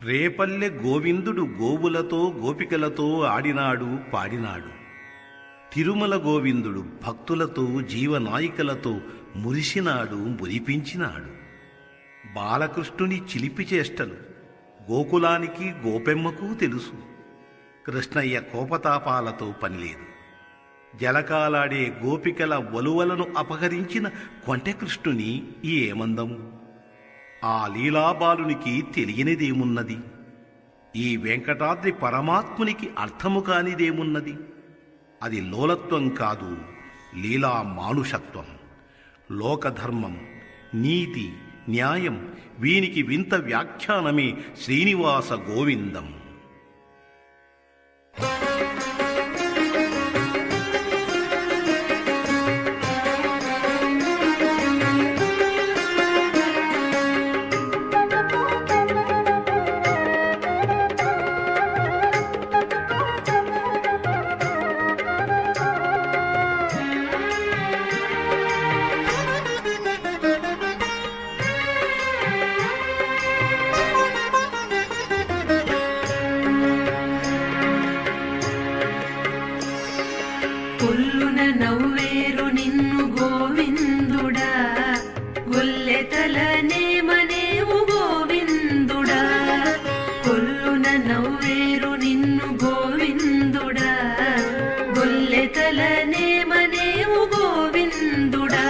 రేపల్లె గోవిందుడు గోవులతో గోపికలతో ఆడినాడు పాడినాడు. తిరుమల గోవిందుడు భక్తులతో జీవనాయికలతో మురిసినాడు మురిపించినాడు. బాలకృష్ణుని చిలిపి చేష్టలు గోకులానికి గోపెమ్మకు తెలుసు. కృష్ణయ్య కోపతాపాలతో పనిలేదు. జలకాలాడే గోపికల వలువలను అపహరించిన కొంటెకృష్ణుని ఏమందము? ఆ లీలాబాలునికి తెలియనిదేమున్నది? ఈ వెంకటాద్రి పరమాత్మునికి అర్థము కానిదేమున్నది? అది లోలత్వం కాదు, లీలా మానుషత్వం. లోకధర్మం, నీతి, న్యాయం వీనికి వింత వ్యాఖ్యానమే శ్రీనివాస గోవిందం. కొల్లున నవ్వేరు నిన్ను గోవిందుడా, గొల్లెతలనే మనేవు గోవిందుడా. కొల్లున నవ్వేరు నిన్ను గోవిందుడా, గొల్లెతలనే మనేవు గోవిందుడా.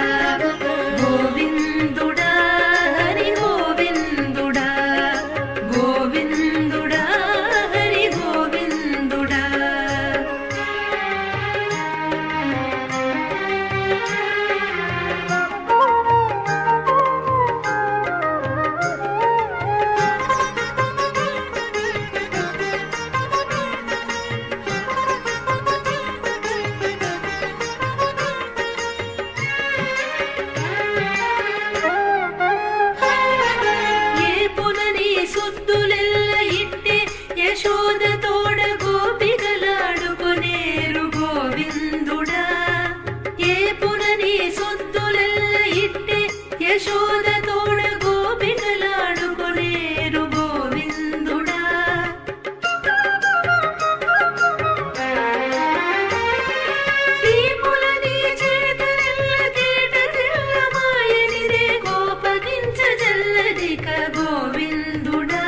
గోవిందుడా హరి గోవిందుడా, గోవిందుడా హరి గోవిందుడా. సుద్దులెల్ల ఇట్టే యశోద తోడ గోపికలాడుకొనేరు గోవిందుడా. ఏ పునని సుద్దులెల్ల ఇట్టే యశోద తోడ గోపికలాడుకొనేరు గోవిందుడా. ఈ పులని చేతులెల్ల తేట తెల్ల మాయనిదే కోపగించ జల్లదిక గోవిందుడా.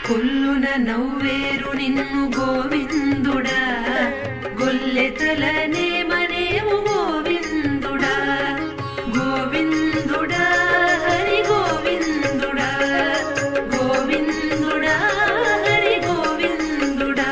కొల్లున నవ్వేరు నిన్ను గోవిందుడా, గొల్లెతలనే మనేవు గోవిందుడా. గోవిందుడా హరి గోవిందుడా, గోవిందుడా హరి గోవిందుడా.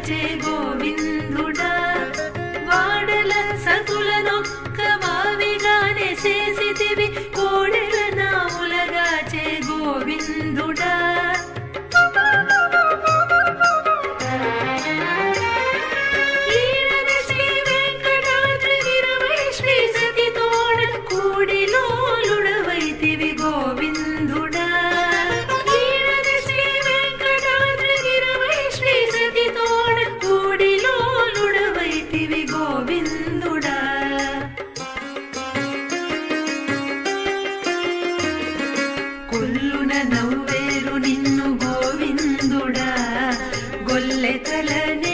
గాచే గోవిందుడా వాడల సతులనొక్క వావిగానే చేసితివి కోడెల నావులగాచే గోవిందుడా ఈడని శ్రీ వెంకటాద్రి నిరవై శ్రీ సతితోడ కూడిలోలుడవైతివి గోవిందుడా ఈడని శ్రీ వెంకటాద్రి నిరవై శ్రీ సతితోడ కూడిలోలుడవైతివి గోవిందుడా కొల్లున నవ్వేరు నిన్ను గోవిందుడా గొల్లెతలనే